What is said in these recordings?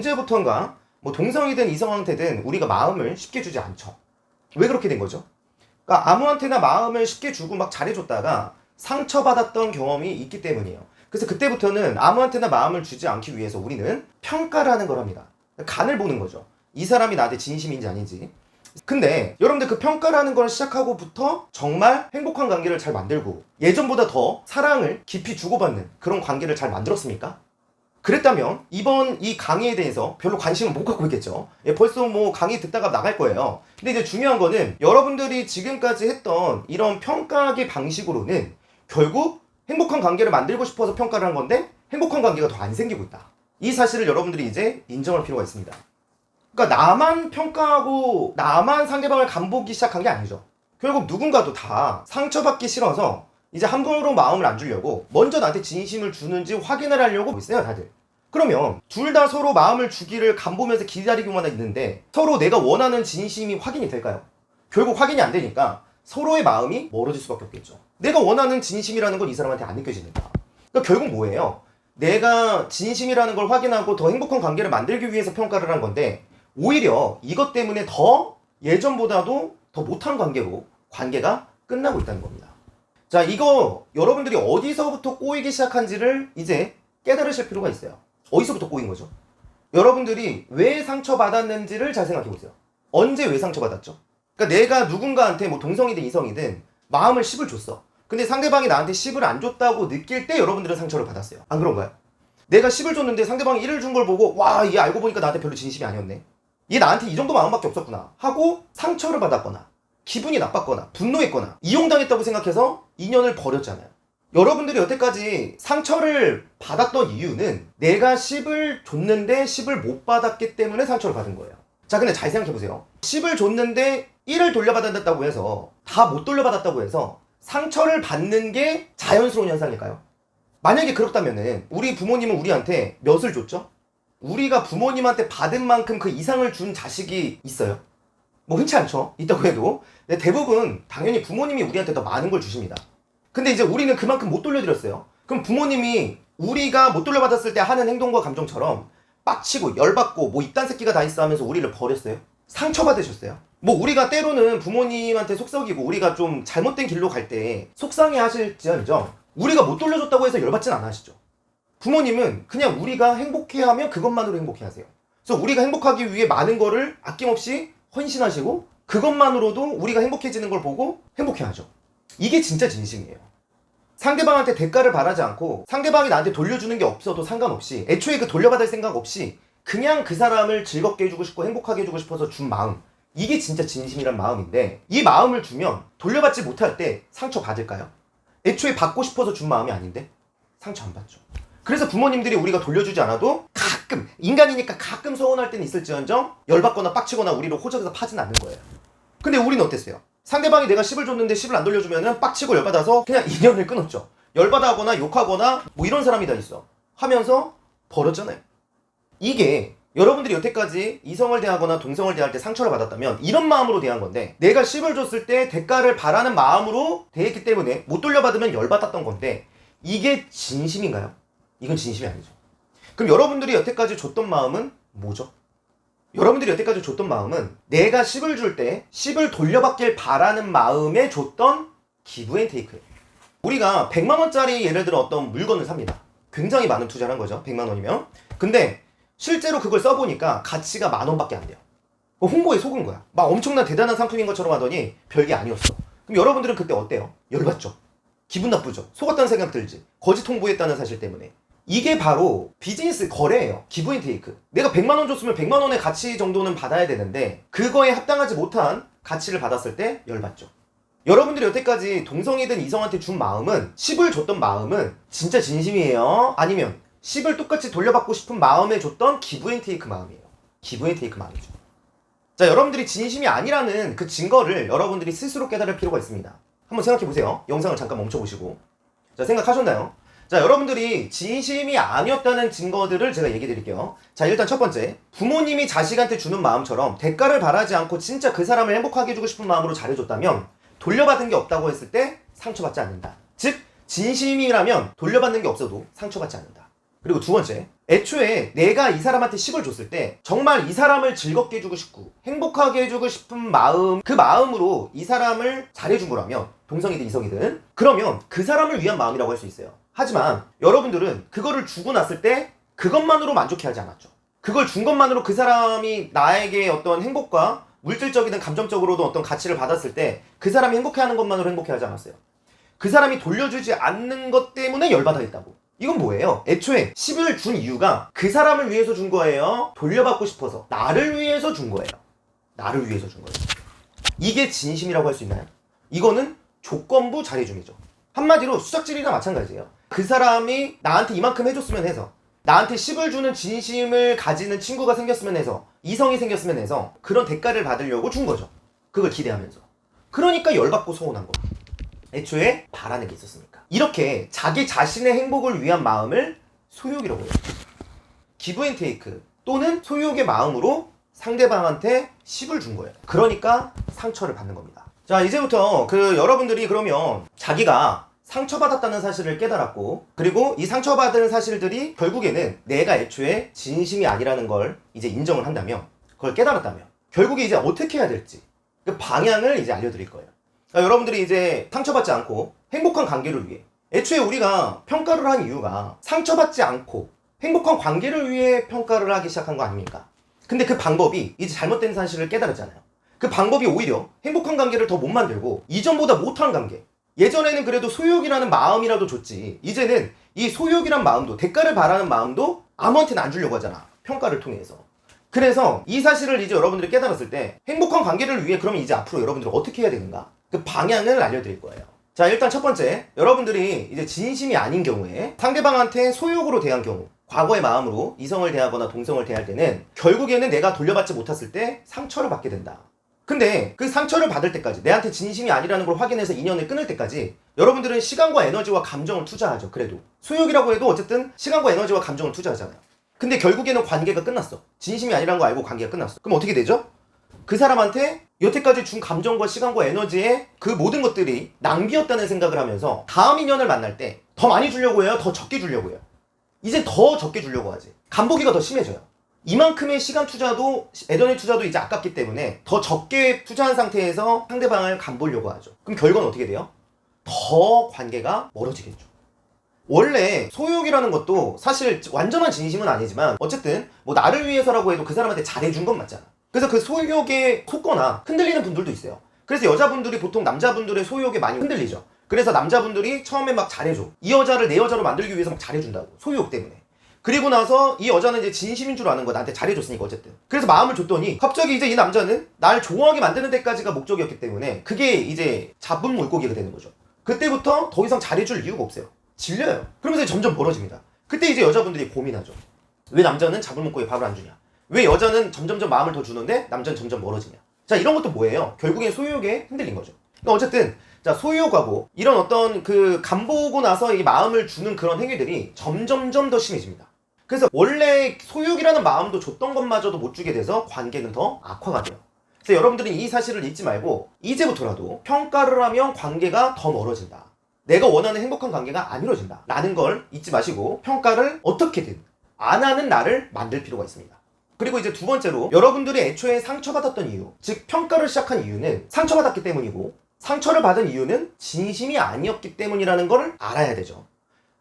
언제부턴가 뭐 동성이든 이성한테든 우리가 마음을 쉽게 주지 않죠. 왜 그렇게 된 거죠? 그러니까 아무한테나 마음을 쉽게 주고 막 잘해줬다가 상처받았던 경험이 있기 때문이에요. 그래서 그때부터는 아무한테나 마음을 주지 않기 위해서 우리는 평가를 하는 걸 합니다. 간을 보는 거죠. 이 사람이 나한테 진심인지 아닌지. 근데 여러분들 그 평가라는 걸 시작하고부터 정말 행복한 관계를 잘 만들고 예전보다 더 사랑을 깊이 주고받는 그런 관계를 잘 만들었습니까? 그랬다면 이번 이 강의에 대해서 별로 관심을 못 갖고 있겠죠. 벌써 뭐 강의 듣다가 나갈 거예요. 근데 이제 중요한 거는 여러분들이 지금까지 했던 이런 평가하기 방식으로는 결국 행복한 관계를 만들고 싶어서 평가를 한 건데 행복한 관계가 더 안 생기고 있다. 이 사실을 여러분들이 이제 인정할 필요가 있습니다. 그러니까 나만 평가하고 나만 상대방을 간보기 시작한 게 아니죠. 결국 누군가도 다 상처받기 싫어서 이제 함부로 마음을 안 주려고 먼저 나한테 진심을 주는지 확인을 하려고 있어요, 다들. 그러면 둘 다 서로 마음을 주기를 간보면서 기다리고만 있는데 서로 내가 원하는 진심이 확인이 될까요? 결국 확인이 안 되니까 서로의 마음이 멀어질 수밖에 없겠죠. 내가 원하는 진심이라는 건 이 사람한테 안 느껴지니까. 그러니까 결국 뭐예요? 내가 진심이라는 걸 확인하고 더 행복한 관계를 만들기 위해서 평가를 한 건데 오히려 이것 때문에 더 예전보다도 더 못한 관계로 관계가 끝나고 있다는 겁니다. 자, 이거 여러분들이 어디서부터 꼬이기 시작한지를 이제 깨달으실 필요가 있어요. 어디서부터 꼬인 거죠? 여러분들이 왜 상처받았는지를 잘 생각해 보세요. 언제 왜 상처받았죠? 그러니까 내가 누군가한테 뭐 동성이든 이성이든 마음을 10을 줬어. 근데 상대방이 나한테 10을 안 줬다고 느낄 때 여러분들은 상처를 받았어요. 안 그런가요? 내가 10을 줬는데 상대방이 1을 준 걸 보고 와, 얘 알고 보니까 나한테 별로 진심이 아니었네. 얘 나한테 이 정도 마음밖에 없었구나 하고 상처를 받았거나 기분이 나빴거나 분노했거나 이용당했다고 생각해서 인연을 버렸잖아요. 여러분들이 여태까지 상처를 받았던 이유는 내가 10을 줬는데 10을 못 받았기 때문에 상처를 받은 거예요. 자, 근데 잘 생각해보세요. 10을 줬는데 1을 돌려받았다고 해서 다 못 돌려받았다고 해서 상처를 받는 게 자연스러운 현상일까요? 만약에 그렇다면은 우리 부모님은 우리한테 몇을 줬죠? 우리가 부모님한테 받은 만큼 그 이상을 준 자식이 있어요? 뭐 흔치 않죠. 있다고 해도. 근데 대부분 당연히 부모님이 우리한테 더 많은 걸 주십니다. 근데 이제 우리는 그만큼 못 돌려드렸어요. 그럼 부모님이 우리가 못 돌려받았을 때 하는 행동과 감정처럼 빡치고 열받고 뭐 이딴 새끼가 다 있어 하면서 우리를 버렸어요? 상처받으셨어요? 뭐 우리가 때로는 부모님한테 속썩이고 우리가 좀 잘못된 길로 갈 때 속상해 하실지언정 우리가 못 돌려줬다고 해서 열받진 않아 하시죠. 부모님은 그냥 우리가 행복해하면 그것만으로 행복해하세요. 그래서 우리가 행복하기 위해 많은 거를 아낌없이 헌신하시고 그것만으로도 우리가 행복해지는 걸 보고 행복해하죠. 이게 진짜 진심이에요. 상대방한테 대가를 바라지 않고 상대방이 나한테 돌려주는 게 없어도 상관없이 애초에 그 돌려받을 생각 없이 그냥 그 사람을 즐겁게 해주고 싶고 행복하게 해주고 싶어서 준 마음, 이게 진짜 진심이란 마음인데 이 마음을 주면 돌려받지 못할 때 상처 받을까요? 애초에 받고 싶어서 준 마음이 아닌데 상처 안 받죠. 그래서 부모님들이 우리가 돌려주지 않아도 가끔 인간이니까 가끔 서운할 때는 있을지언정 열받거나 빡치거나 우리를 호적에서 파진 않는 거예요. 근데 우리는 어땠어요? 상대방이 내가 10을 줬는데 10을 안 돌려주면은 빡치고 열받아서 그냥 인연을 끊었죠. 열받아하거나 욕하거나 뭐 이런 사람이 다 있어 하면서 버렸잖아요. 이게 여러분들이 여태까지 이성을 대하거나 동성을 대할 때 상처를 받았다면 이런 마음으로 대한 건데 내가 10을 줬을 때 대가를 바라는 마음으로 대했기 때문에 못 돌려받으면 열받았던 건데 이게 진심인가요? 이건 진심이 아니죠. 그럼 여러분들이 여태까지 줬던 마음은 뭐죠? 여러분들이 여태까지 줬던 마음은 내가 10을 줄 때 10을 돌려받길 바라는 마음에 줬던 기브앤테이크예요. 우리가 100만 원짜리 예를 들어 어떤 물건을 삽니다. 굉장히 많은 투자를 한 거죠. 100만 원이면. 근데 실제로 그걸 써보니까 가치가 10,000원밖에 안 돼요. 홍보에 속은 거야. 막 엄청난 대단한 상품인 것처럼 하더니 별게 아니었어. 그럼 여러분들은 그때 어때요? 열받죠? 기분 나쁘죠? 속았다는 생각 들지? 거짓 홍보했다는 사실 때문에. 이게 바로 비즈니스 거래예요. 기브앤테이크. 내가 100만 원 줬으면 100만 원의 가치 정도는 받아야 되는데 그거에 합당하지 못한 가치를 받았을 때 열받죠. 여러분들이 여태까지 동성이든 이성한테 준 마음은 10을 줬던 마음은 진짜 진심이에요? 아니면 10을 똑같이 돌려받고 싶은 마음에 줬던 기브앤테이크 마음이에요. 기브앤테이크 마음이죠. 자, 여러분들이 진심이 아니라는 그 증거를 여러분들이 스스로 깨달을 필요가 있습니다. 한번 생각해보세요. 영상을 잠깐 멈춰보시고. 자, 생각하셨나요? 자, 여러분들이 진심이 아니었다는 증거들을 제가 얘기 드릴게요. 자, 일단 첫 번째, 부모님이 자식한테 주는 마음처럼 대가를 바라지 않고 진짜 그 사람을 행복하게 해주고 싶은 마음으로 잘해줬다면 돌려받은 게 없다고 했을 때 상처받지 않는다. 즉, 진심이라면 돌려받는 게 없어도 상처받지 않는다. 그리고 두 번째, 애초에 내가 이 사람한테 10을 줬을 때 정말 이 사람을 즐겁게 해주고 싶고 행복하게 해주고 싶은 마음, 그 마음으로 이 사람을 잘해준 거라면, 동성이든 이성이든, 그러면 그 사람을 위한 마음이라고 할 수 있어요. 하지만 여러분들은 그거를 주고 났을 때 그것만으로 만족해하지 않았죠. 그걸 준 것만으로 그 사람이 나에게 어떤 행복과 물질적이든 감정적으로도 어떤 가치를 받았을 때 그 사람이 행복해하는 것만으로 행복해하지 않았어요. 그 사람이 돌려주지 않는 것 때문에 열받아 있다고. 이건 뭐예요? 애초에 10을 준 이유가 그 사람을 위해서 준 거예요? 돌려받고 싶어서 나를 위해서 준 거예요? 나를 위해서 준 거예요. 이게 진심이라고 할 수 있나요? 이거는 조건부 잘해줌이죠. 한마디로 수작질이나 마찬가지예요. 그 사람이 나한테 이만큼 해줬으면 해서, 나한테 10을 주는 진심을 가지는 친구가 생겼으면 해서, 이성이 생겼으면 해서 그런 대가를 받으려고 준 거죠. 그걸 기대하면서. 그러니까 열받고 서운한 거예요. 애초에 바라는 게 있었으니까. 이렇게 자기 자신의 행복을 위한 마음을 소유욕이라고 해요. 기브 앤 테이크 또는 소유욕의 마음으로 상대방한테 10을 준 거예요. 그러니까 상처를 받는 겁니다. 자, 이제부터 여러분들이 그러면 자기가 상처받았다는 사실을 깨달았고, 그리고 이 상처받은 사실들이 결국에는 내가 애초에 진심이 아니라는 걸 이제 인정을 한다면, 그걸 깨달았다면 결국에 이제 어떻게 해야 될지 그 방향을 이제 알려드릴 거예요. 그러니까 여러분들이 이제 상처받지 않고 행복한 관계를 위해, 애초에 우리가 평가를 한 이유가 상처받지 않고 행복한 관계를 위해 평가를 하기 시작한 거 아닙니까? 근데 그 방법이 이제 잘못된 사실을 깨달았잖아요. 그 방법이 오히려 행복한 관계를 더 못 만들고 이전보다 못한 관계, 예전에는 그래도 소유욕이라는 마음이라도 줬지, 이제는 이 소유욕이란 마음도, 대가를 바라는 마음도 아무한테나 안 주려고 하잖아, 평가를 통해서. 그래서 이 사실을 이제 여러분들이 깨달았을 때 행복한 관계를 위해 그러면 이제 앞으로 여러분들은 어떻게 해야 되는가, 그 방향을 알려드릴 거예요. 자, 일단 첫 번째, 여러분들이 이제 진심이 아닌 경우에 상대방한테 소유욕으로 대한 경우, 과거의 마음으로 이성을 대하거나 동성을 대할 때는 결국에는 내가 돌려받지 못했을 때 상처를 받게 된다. 근데 그 상처를 받을 때까지, 내한테 진심이 아니라는 걸 확인해서 인연을 끊을 때까지 여러분들은 시간과 에너지와 감정을 투자하죠. 그래도 소유욕이라고 해도 어쨌든 시간과 에너지와 감정을 투자하잖아요. 근데 결국에는 관계가 끝났어. 진심이 아니라는 거 알고 관계가 끝났어. 그럼 어떻게 되죠? 그 사람한테 여태까지 준 감정과 시간과 에너지의 그 모든 것들이 낭비였다는 생각을 하면서 다음 인연을 만날 때 더 많이 주려고 해요? 더 적게 주려고 해요? 이제 더 적게 주려고 하지. 간보기가 더 심해져요. 이만큼의 시간 투자도, 에너지 투자도 이제 아깝기 때문에 더 적게 투자한 상태에서 상대방을 간보려고 하죠. 그럼 결과는 어떻게 돼요? 더 관계가 멀어지겠죠. 원래 소유욕이라는 것도 사실 완전한 진심은 아니지만 어쨌든 뭐 나를 위해서라고 해도 그 사람한테 잘해준 건 맞잖아. 그래서 그 소유욕에 속거나 흔들리는 분들도 있어요. 그래서 여자분들이 보통 남자분들의 소유욕에 많이 흔들리죠. 그래서 남자분들이 처음에 막 잘해줘. 이 여자를 내 여자로 만들기 위해서 막 잘해준다고. 소유욕 때문에. 그리고 나서 이 여자는 이제 진심인 줄 아는 거야. 나한테 잘해줬으니까 어쨌든. 그래서 마음을 줬더니 갑자기 이제 이 남자는 날 좋아하게 만드는 데까지가 목적이었기 때문에 그게 이제 잡은 물고기가 되는 거죠. 그때부터 더 이상 잘해줄 이유가 없어요. 질려요. 그러면서 점점 멀어집니다. 그때 이제 여자분들이 고민하죠. 왜 남자는 잡은 물고기에 밥을 안 주냐? 왜 여자는 점점점 마음을 더 주는데 남자는 점점 멀어지냐? 자, 이런 것도 뭐예요? 결국엔 소유욕에 흔들린 거죠. 그러니까 어쨌든 자, 소유욕하고 이런 어떤 그 간보고 나서 이 마음을 주는 그런 행위들이 점점점 더 심해집니다. 그래서 원래 소유욕이라는 마음도 줬던 것마저도 못 주게 돼서 관계는 더 악화가 돼요. 그래서 여러분들은 이 사실을 잊지 말고 이제부터라도 평가를 하면 관계가 더 멀어진다. 내가 원하는 행복한 관계가 안 이루어진다. 라는 걸 잊지 마시고 평가를 어떻게든 안 하는 나를 만들 필요가 있습니다. 그리고 이제 두 번째로, 여러분들이 애초에 상처받았던 이유, 즉 평가를 시작한 이유는 상처받았기 때문이고, 상처를 받은 이유는 진심이 아니었기 때문이라는 걸 알아야 되죠.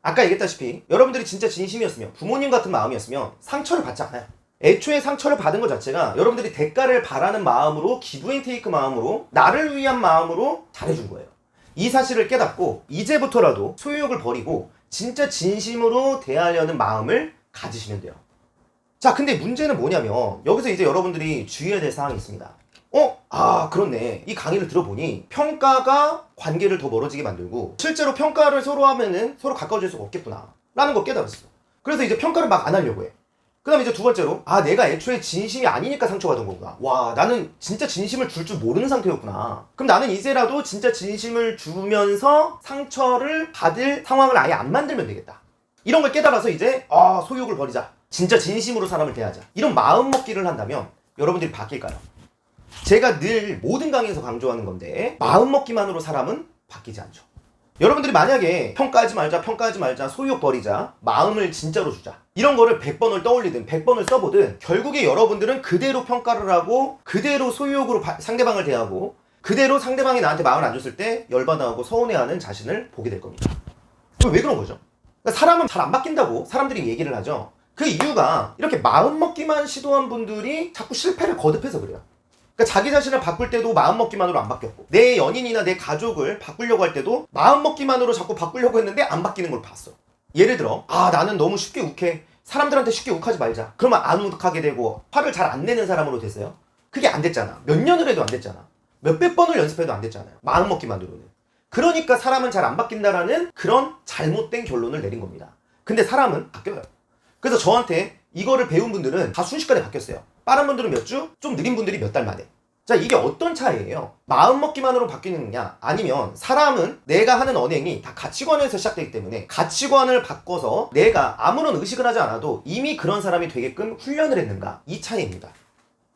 아까 얘기했다시피 여러분들이 진짜 진심이었으면, 부모님 같은 마음이었으면 상처를 받지 않아요. 애초에 상처를 받은 것 자체가 여러분들이 대가를 바라는 마음으로, 기브 앤 테이크 마음으로, 나를 위한 마음으로 잘해준 거예요. 이 사실을 깨닫고 이제부터라도 소유욕을 버리고 진짜 진심으로 대하려는 마음을 가지시면 돼요. 자, 근데 문제는 뭐냐면 여기서 이제 여러분들이 주의해야 될 사항이 있습니다. 그렇네. 이 강의를 들어보니 평가가 관계를 더 멀어지게 만들고 실제로 평가를 서로 하면은 서로 가까워질 수가 없겠구나 라는 거 깨달았어. 그래서 이제 평가를 막 안 하려고 해. 그 다음에 이제 두 번째로, 내가 애초에 진심이 아니니까 상처받은 거구나. 와, 나는 진짜 진심을 줄 줄 모르는 상태였구나. 그럼 나는 이제라도 진짜 진심을 주면서 상처를 받을 상황을 아예 안 만들면 되겠다. 이런 걸 깨달아서 이제 소유욕을 버리자. 진짜 진심으로 사람을 대하자. 이런 마음먹기를 한다면 여러분들이 바뀔까요? 제가 늘 모든 강의에서 강조하는 건데 마음먹기만으로 사람은 바뀌지 않죠. 여러분들이 만약에 평가하지 말자, 소유욕 버리자, 마음을 진짜로 주자, 이런 거를 100번을 떠올리든 100번을 써보든 결국에 여러분들은 그대로 평가를 하고 그대로 소유욕으로 상대방을 대하고 그대로 상대방이 나한테 마음을 안 줬을 때 열받아하고 서운해하는 자신을 보게 될 겁니다. 왜 그런 거죠? 그러니까 사람은 잘 안 바뀐다고 사람들이 얘기를 하죠. 그 이유가 이렇게 마음먹기만 시도한 분들이 자꾸 실패를 거듭해서 그래요. 그러니까 자기 자신을 바꿀 때도 마음먹기만으로 안 바뀌었고, 내 연인이나 내 가족을 바꾸려고 할 때도 마음먹기만으로 자꾸 바꾸려고 했는데 안 바뀌는 걸 봤어. 예를 들어, 나는 너무 쉽게 욱해, 사람들한테 쉽게 욱하지 말자, 그러면 안 욱하게 되고 화를 잘 안 내는 사람으로 됐어요. 그게 안 됐잖아. 몇 년을 해도 안 됐잖아. 몇백 번을 연습해도 안 됐잖아요. 마음먹기만으로는. 그러니까 사람은 잘 안 바뀐다라는 그런 잘못된 결론을 내린 겁니다. 근데 사람은 바뀌어요. 그래서 저한테 이거를 배운 분들은 다 순식간에 바뀌었어요. 빠른 분들은 몇 주, 좀 느린 분들이 몇 달 만에. 자, 이게 어떤 차이예요? 마음먹기만으로 바뀌느냐, 아니면 사람은 내가 하는 언행이 다 가치관에서 시작되기 때문에 가치관을 바꿔서 내가 아무런 의식을 하지 않아도 이미 그런 사람이 되게끔 훈련을 했는가, 이 차이입니다.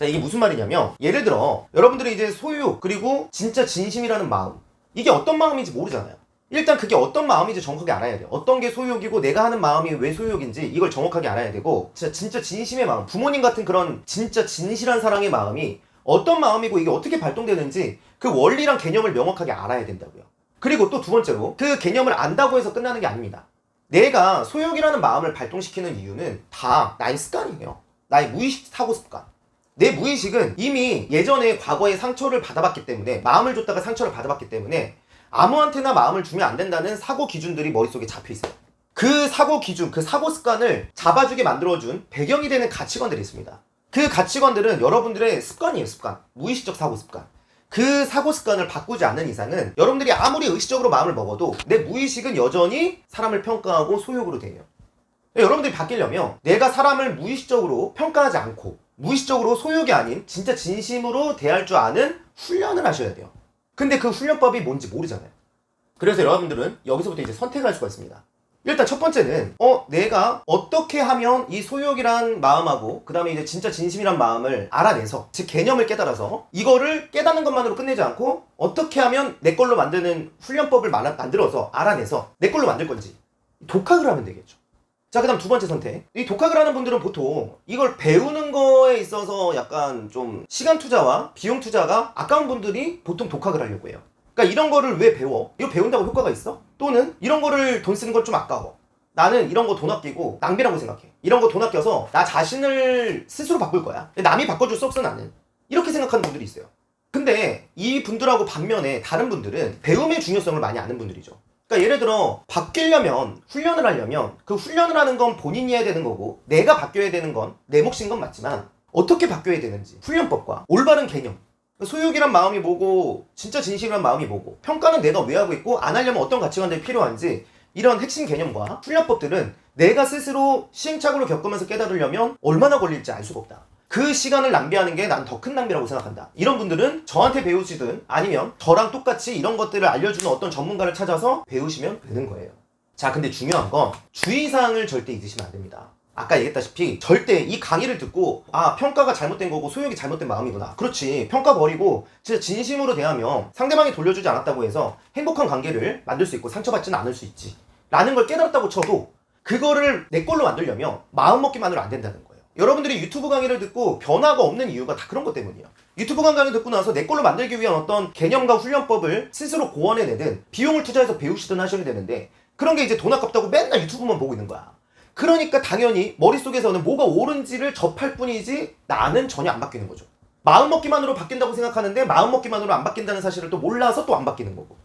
자, 이게 무슨 말이냐면, 예를 들어 여러분들이 이제 소유 그리고 진짜 진심이라는 마음, 이게 어떤 마음인지 모르잖아요. 일단 그게 어떤 마음인지 정확하게 알아야 돼요. 어떤 게 소유욕이고 내가 하는 마음이 왜 소유욕인지 이걸 정확하게 알아야 되고, 진짜 진심의 마음, 부모님 같은 그런 진짜 진실한 사랑의 마음이 어떤 마음이고 이게 어떻게 발동되는지 그 원리랑 개념을 명확하게 알아야 된다고요. 그리고 또 두 번째로, 그 개념을 안다고 해서 끝나는 게 아닙니다. 내가 소유욕이라는 마음을 발동시키는 이유는 다 나의 습관이에요. 나의 무의식 사고 습관. 내 무의식은 이미 예전에 과거에 상처를 받아봤기 때문에, 마음을 줬다가 상처를 받아봤기 때문에 아무한테나 마음을 주면 안 된다는 사고 기준들이 머릿속에 잡혀있어요. 그 사고 기준, 그 사고 습관을 잡아주게 만들어준 배경이 되는 가치관들이 있습니다. 그 가치관들은 여러분들의 습관이에요. 습관. 무의식적 사고 습관. 그 사고 습관을 바꾸지 않는 이상은 여러분들이 아무리 의식적으로 마음을 먹어도 내 무의식은 여전히 사람을 평가하고 소유욕으로 돼요. 여러분들이 바뀌려면 내가 사람을 무의식적으로 평가하지 않고 무의식적으로 소유욕이 아닌 진짜 진심으로 대할 줄 아는 훈련을 하셔야 돼요. 근데 그 훈련법이 뭔지 모르잖아요. 그래서 여러분들은 여기서부터 이제 선택을 할 수가 있습니다. 일단 첫 번째는 내가 어떻게 하면 이 소유욕이란 마음하고 그 다음에 이제 진짜 진심이란 마음을 알아내서, 즉 개념을 깨달아서 이거를 깨닫는 것만으로 끝내지 않고 어떻게 하면 내 걸로 만드는 훈련법을 만들어서 알아내서 내 걸로 만들 건지 독학을 하면 되겠죠. 자, 그 다음 두 번째 선택. 이 독학을 하는 분들은 보통 이걸 배우는 거에 있어서 약간 좀 시간 투자와 비용 투자가 아까운 분들이 보통 독학을 하려고 해요. 그러니까 이런 거를 왜 배워? 이거 배운다고 효과가 있어? 또는 이런 거를 돈 쓰는 건 좀 아까워. 나는 이런 거 돈 아끼고 낭비라고 생각해. 이런 거 돈 아껴서 나 자신을 스스로 바꿀 거야. 남이 바꿔줄 수 없어 나는. 이렇게 생각하는 분들이 있어요. 근데 이 분들하고 반면에 다른 분들은 배움의 중요성을 많이 아는 분들이죠. 그러니까 예를 들어 바뀌려면, 훈련을 하려면 그 훈련을 하는 건 본인이 해야 되는 거고, 내가 바뀌어야 되는 건 내 몫인 건 맞지만 어떻게 바뀌어야 되는지 훈련법과 올바른 개념, 소유욕이란 마음이 뭐고 진짜 진심이란 마음이 뭐고 평가는 내가 왜 하고 있고 안 하려면 어떤 가치관들이 필요한지, 이런 핵심 개념과 훈련법들은 내가 스스로 시행착오를 겪으면서 깨달으려면 얼마나 걸릴지 알 수가 없다. 그 시간을 낭비하는 게 난 더 큰 낭비라고 생각한다. 이런 분들은 저한테 배우시든 아니면 저랑 똑같이 이런 것들을 알려주는 어떤 전문가를 찾아서 배우시면 되는 거예요. 자, 근데 중요한 건 주의사항을 절대 잊으시면 안 됩니다. 아까 얘기했다시피 절대 이 강의를 듣고 평가가 잘못된 거고 소유욕이 잘못된 마음이구나, 그렇지, 평가 버리고 진짜 진심으로 대하면 상대방이 돌려주지 않았다고 해서 행복한 관계를 만들 수 있고 상처받지는 않을 수 있지 라는 걸 깨달았다고 쳐도 그거를 내 걸로 만들려면 마음먹기만으로 안 된다는 거예요. 여러분들이 유튜브 강의를 듣고 변화가 없는 이유가 다 그런 것 때문이에요. 유튜브 강의를 듣고 나서 내 걸로 만들기 위한 어떤 개념과 훈련법을 스스로 고안해내든 비용을 투자해서 배우시든 하셔야 되는데, 그런 게 이제 돈 아깝다고 맨날 유튜브만 보고 있는 거야. 그러니까 당연히 머릿속에서는 뭐가 옳은지를 접할 뿐이지 나는 전혀 안 바뀌는 거죠. 마음먹기만으로 바뀐다고 생각하는데 마음먹기만으로 안 바뀐다는 사실을 또 몰라서 또 안 바뀌는 거고.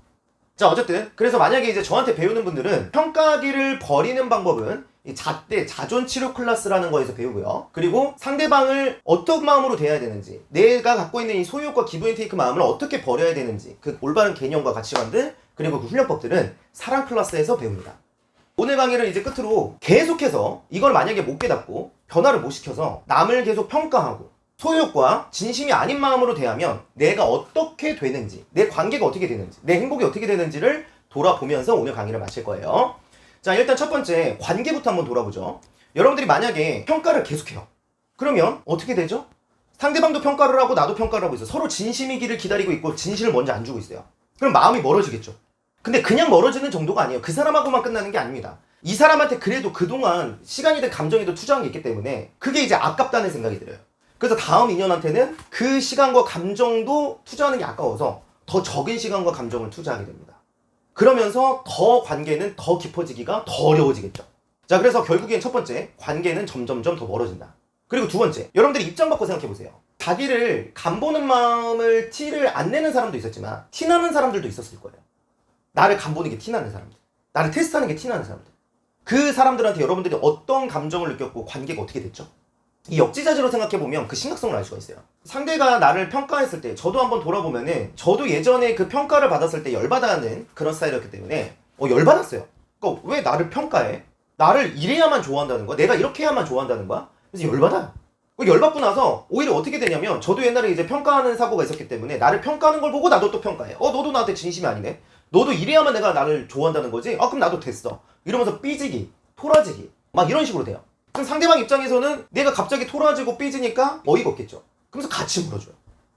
자, 어쨌든 그래서 만약에 이제 저한테 배우는 분들은 평가하기를 버리는 방법은 이 잣대, 자존치료 클래스라는 거에서 배우고요. 그리고 상대방을 어떤 마음으로 대해야 되는지, 내가 갖고 있는 이 소유욕과 기브앤테이크 마음을 어떻게 버려야 되는지, 그 올바른 개념과 가치관들, 그리고 그 훈련법들은 사랑 클래스에서 배웁니다. 오늘 강의를 이제 끝으로 계속해서 이걸 만약에 못 깨닫고 변화를 못 시켜서 남을 계속 평가하고 소유욕과 진심이 아닌 마음으로 대하면 내가 어떻게 되는지, 내 관계가 어떻게 되는지, 내 행복이 어떻게 되는지를 돌아보면서 오늘 강의를 마칠 거예요. 자, 일단 첫 번째 관계부터 한번 돌아보죠. 여러분들이 만약에 평가를 계속해요. 그러면 어떻게 되죠? 상대방도 평가를 하고 나도 평가를 하고 있어. 서로 진심이기를 기다리고 있고 진실을 먼저 안 주고 있어요. 그럼 마음이 멀어지겠죠. 근데 그냥 멀어지는 정도가 아니에요. 그 사람하고만 끝나는 게 아닙니다. 이 사람한테 그래도 그동안 시간이든 감정이든 투자한 게 있기 때문에 그게 이제 아깝다는 생각이 들어요. 그래서 다음 인연한테는 그 시간과 감정도 투자하는 게 아까워서 더 적은 시간과 감정을 투자하게 됩니다. 그러면서 더 관계는 더 깊어지기가 더 어려워지겠죠. 자, 그래서 결국엔 첫 번째, 관계는 점점점 더 멀어진다. 그리고 두 번째, 여러분들이 입장 바꿔 생각해보세요. 자기를 간보는 마음을 티를 안 내는 사람도 있었지만 티나는 사람들도 있었을 거예요. 나를 간보는 게 티나는 사람들, 나를 테스트하는 게 티나는 사람들. 그 사람들한테 여러분들이 어떤 감정을 느꼈고 관계가 어떻게 됐죠? 이 역지사지로 생각해보면 그 심각성을 알 수가 있어요. 상대가 나를 평가했을 때 저도 한번 돌아보면은 저도 예전에 그 평가를 받았을 때 열받아하는 그런 스타일이었기 때문에 열받았어요. 그러니까 왜 나를 평가해? 나를 이래야만 좋아한다는 거야? 내가 이렇게 해야만 좋아한다는 거야? 그래서 열받아요. 열받고 나서 오히려 어떻게 되냐면 저도 옛날에 이제 평가하는 사고가 있었기 때문에 나를 평가하는 걸 보고 나도 또 평가해. 너도 나한테 진심이 아니네? 너도 이래야만 내가 나를 좋아한다는 거지? 그럼 나도 됐어. 이러면서 삐지기, 토라지기 막 이런 식으로 돼요. 그럼 상대방 입장에서는 내가 갑자기 토라지고 삐지니까 어이가 없겠죠. 그러면서 같이 물어줘요.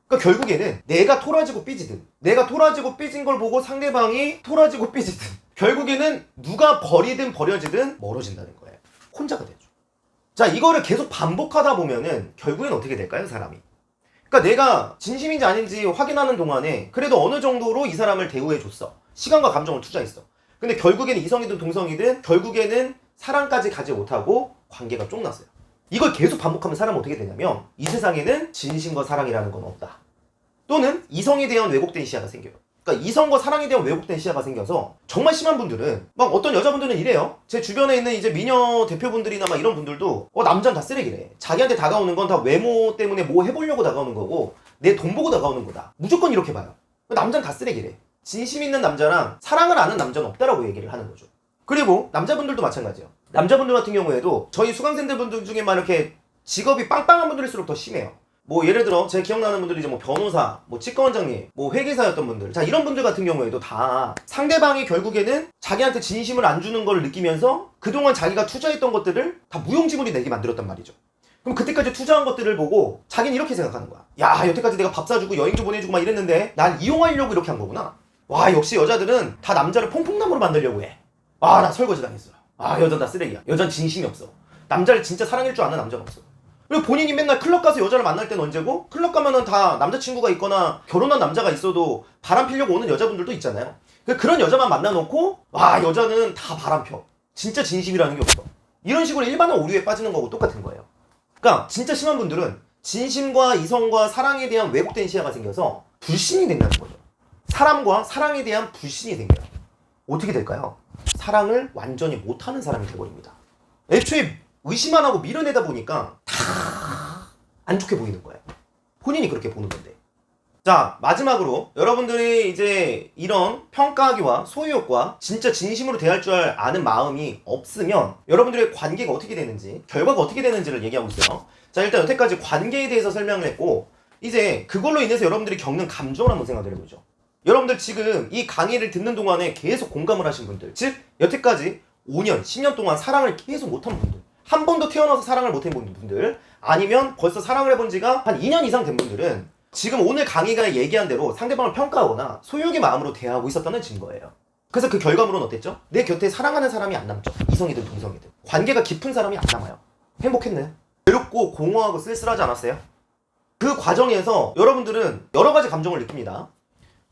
그러니까 결국에는 내가 토라지고 삐지든 내가 토라지고 삐진 걸 보고 상대방이 토라지고 삐지든 결국에는 누가 버리든 버려지든 멀어진다는 거예요. 혼자가 되죠. 자, 이거를 계속 반복하다 보면은 결국엔 어떻게 될까요, 사람이? 그러니까 내가 진심인지 아닌지 확인하는 동안에 그래도 어느 정도로 이 사람을 대우해줬어. 시간과 감정을 투자했어. 근데 결국에는 이성이든 동성이든 결국에는 사랑까지 가지 못하고 관계가 쫑났어요. 이걸 계속 반복하면 사람은 어떻게 되냐면 이 세상에는 진심과 사랑이라는 건 없다. 또는 이성에 대한 왜곡된 시야가 생겨요. 그러니까 이성과 사랑에 대한 왜곡된 시야가 생겨서 정말 심한 분들은 막 어떤 여자분들은 이래요. 제 주변에 있는 이제 미녀 대표분들이나 막 이런 분들도 남자는 다 쓰레기래. 자기한테 다가오는 건 다 외모 때문에 뭐 해보려고 다가오는 거고 내 돈 보고 다가오는 거다. 무조건 이렇게 봐요. 남자는 다 쓰레기래. 진심 있는 남자랑 사랑을 아는 남자는 없다라고 얘기를 하는 거죠. 그리고 남자분들도 마찬가지예요. 남자분들 같은 경우에도 저희 수강생들 분들 중에 막 이렇게 직업이 빵빵한 분들일수록 더 심해요. 뭐 예를 들어 제 기억나는 분들이 이제 뭐 변호사, 뭐 치과원장님, 뭐 회계사였던 분들. 자, 이런 분들 같은 경우에도 다 상대방이 결국에는 자기한테 진심을 안 주는 걸 느끼면서 그동안 자기가 투자했던 것들을 다 무용지물이 되게 만들었단 말이죠. 그럼 그때까지 투자한 것들을 보고 자기는 이렇게 생각하는 거야. 야, 여태까지 내가 밥 사주고 여행도 보내주고 막 이랬는데 날 이용하려고 이렇게 한 거구나. 와, 역시 여자들은 다 남자를 퐁퐁남으로 만들려고 해. 나 설거지 당했어. 여자는 다 쓰레기야. 여자는 진심이 없어. 남자를 진짜 사랑할 줄 아는 남자가 없어. 그리고 본인이 맨날 클럽 가서 여자를 만날 때는 언제고, 클럽 가면은 다 남자친구가 있거나 결혼한 남자가 있어도 바람 피려고 오는 여자분들도 있잖아요. 그런 여자만 만나놓고 여자는 다 바람 펴. 진짜 진심이라는 게 없어. 이런 식으로 일반화 오류에 빠지는 거고 똑같은 거예요. 그러니까 진짜 심한 분들은 진심과 이성과 사랑에 대한 왜곡된 시야가 생겨서 불신이 된다는 거죠. 사람과 사랑에 대한 불신이 생겨요. 어떻게 될까요? 사랑을 완전히 못하는 사람이 돼버립니다. 애초에 의심만 하고 밀어내다 보니까 다 안 좋게 보이는 거예요. 본인이 그렇게 보는 건데. 자, 마지막으로 여러분들이 이제 이런 평가하기와 소유욕과 진짜 진심으로 대할 줄 아는 마음이 없으면 여러분들의 관계가 어떻게 되는지, 결과가 어떻게 되는지를 얘기하고 있어요. 자, 일단 여태까지 관계에 대해서 설명을 했고 이제 그걸로 인해서 여러분들이 겪는 감정을 한번 생각을 해보죠. 여러분들 지금 이 강의를 듣는 동안에 계속 공감을 하신 분들, 즉 여태까지 5년, 10년 동안 사랑을 계속 못한 분들, 한 번도 태어나서 사랑을 못한 분들, 아니면 벌써 사랑을 해본 지가 한 2년 이상 된 분들은 지금 오늘 강의가 얘기한 대로 상대방을 평가하거나 소유욕의 마음으로 대하고 있었다는 증거예요. 그래서 그 결과물은 어땠죠? 내 곁에 사랑하는 사람이 안 남죠. 이성이든 동성이든. 관계가 깊은 사람이 안 남아요. 행복했나요? 외롭고 공허하고 쓸쓸하지 않았어요? 그 과정에서 여러분들은 여러 가지 감정을 느낍니다.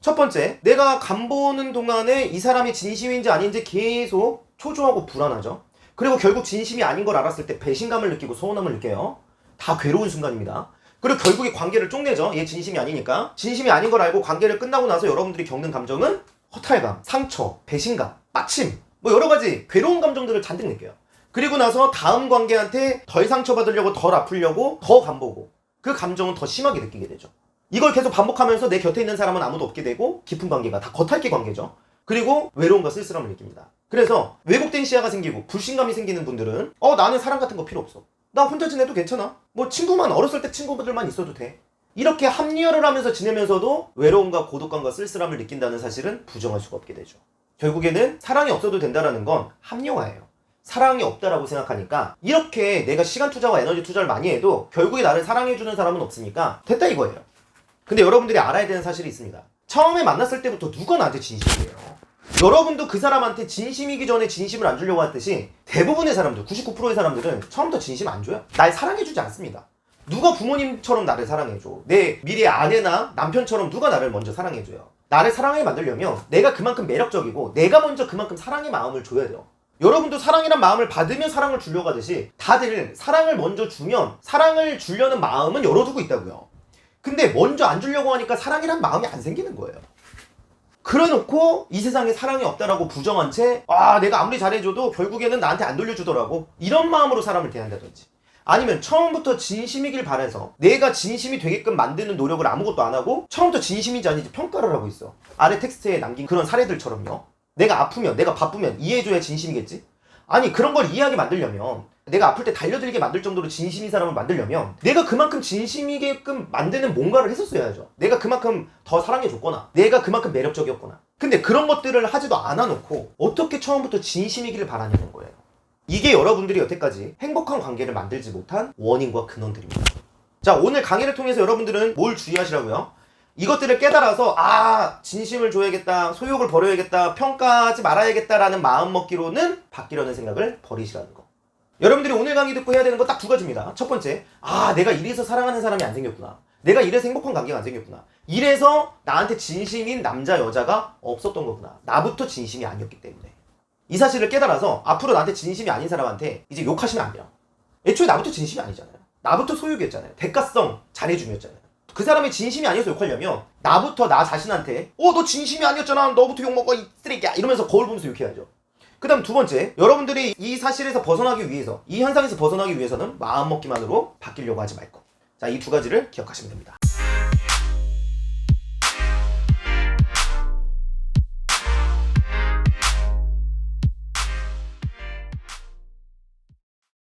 첫 번째, 내가 간보는 동안에 이 사람이 진심인지 아닌지 계속 초조하고 불안하죠. 그리고 결국 진심이 아닌 걸 알았을 때 배신감을 느끼고 서운함을 느껴요. 다 괴로운 순간입니다. 그리고 결국에 관계를 쪽내죠. 얘 진심이 아니니까. 진심이 아닌 걸 알고 관계를 끝나고 나서 여러분들이 겪는 감정은 허탈감, 상처, 배신감, 빠침, 뭐 여러 가지 괴로운 감정들을 잔뜩 느껴요. 그리고 나서 다음 관계한테 덜 상처받으려고, 덜 아프려고, 더 간보고 그 감정은 더 심하게 느끼게 되죠. 이걸 계속 반복하면서 내 곁에 있는 사람은 아무도 없게 되고 깊은 관계가 다 겉핥기 관계죠. 그리고 외로움과 쓸쓸함을 느낍니다. 그래서 왜곡된 시야가 생기고 불신감이 생기는 분들은 나는 사랑 같은 거 필요 없어. 나 혼자 지내도 괜찮아. 뭐 친구만, 어렸을 때 친구들만 있어도 돼. 이렇게 합리화를 하면서 지내면서도 외로움과 고독감과 쓸쓸함을 느낀다는 사실은 부정할 수가 없게 되죠. 결국에는 사랑이 없어도 된다는 건 합리화예요. 사랑이 없다라고 생각하니까 이렇게 내가 시간 투자와 에너지 투자를 많이 해도 결국에 나를 사랑해주는 사람은 없으니까 됐다 이거예요. 근데 여러분들이 알아야 되는 사실이 있습니다. 처음에 만났을 때부터 누가 나한테 진심이에요? 여러분도 그 사람한테 진심이기 전에 진심을 안 주려고 했듯이 대부분의 사람들, 99%의 사람들은 처음부터 진심 안 줘요. 날 사랑해주지 않습니다. 누가 부모님처럼 나를 사랑해줘? 내 미래 아내나 남편처럼 누가 나를 먼저 사랑해줘요? 나를 사랑하게 만들려면 내가 그만큼 매력적이고 내가 먼저 그만큼 사랑의 마음을 줘야 돼요. 여러분도 사랑이란 마음을 받으면 사랑을 주려고 하듯이 다들 사랑을 먼저 주면 사랑을 주려는 마음은 열어두고 있다고요. 근데 먼저 안 주려고 하니까 사랑이란 마음이 안 생기는 거예요. 그래놓고 이 세상에 사랑이 없다라고 부정한 채 내가 아무리 잘해줘도 결국에는 나한테 안 돌려주더라고, 이런 마음으로 사람을 대한다든지, 아니면 처음부터 진심이길 바라서 내가 진심이 되게끔 만드는 노력을 아무것도 안 하고 처음부터 진심인지 아닌지 평가를 하고 있어. 아래 텍스트에 남긴 그런 사례들처럼요. 내가 아프면, 내가 바쁘면 이해해줘야 진심이겠지? 아니, 그런 걸 이해하게 만들려면, 내가 아플 때 달려들게 만들 정도로 진심인 사람을 만들려면 내가 그만큼 진심이게끔 만드는 뭔가를 했었어야죠. 내가 그만큼 더 사랑해줬거나 내가 그만큼 매력적이었거나. 근데 그런 것들을 하지도 않아놓고 어떻게 처음부터 진심이기를 바라냐는 거예요. 이게 여러분들이 여태까지 행복한 관계를 만들지 못한 원인과 근원들입니다. 자, 오늘 강의를 통해서 여러분들은 뭘 주의하시라고요? 이것들을 깨달아서 진심을 줘야겠다, 소욕을 버려야겠다, 평가하지 말아야겠다라는 마음먹기로는 바뀌려는 생각을 버리시라는 거. 여러분들이 오늘 강의 듣고 해야 되는 거 딱 두 가지입니다. 첫 번째, 내가 이래서 사랑하는 사람이 안 생겼구나. 내가 이래서 행복한 관계가 안 생겼구나. 이래서 나한테 진심인 남자, 여자가 없었던 거구나. 나부터 진심이 아니었기 때문에. 이 사실을 깨달아서 앞으로 나한테 진심이 아닌 사람한테 이제 욕하시면 안 돼요. 애초에 나부터 진심이 아니잖아요. 나부터 소유겠잖아요. 대가성 잘해줌이었잖아요. 그 사람이 진심이 아니어서 욕하려면 나부터 나 자신한테 너 진심이 아니었잖아, 너부터 욕먹어 이 쓰레기야, 이러면서 거울 보면서 욕해야죠. 그 다음 두 번째, 여러분들이 이 사실에서 벗어나기 위해서, 이 현상에서 벗어나기 위해서는 마음먹기만으로 바뀌려고 하지 말 것. 자, 이 두 가지를 기억하시면 됩니다.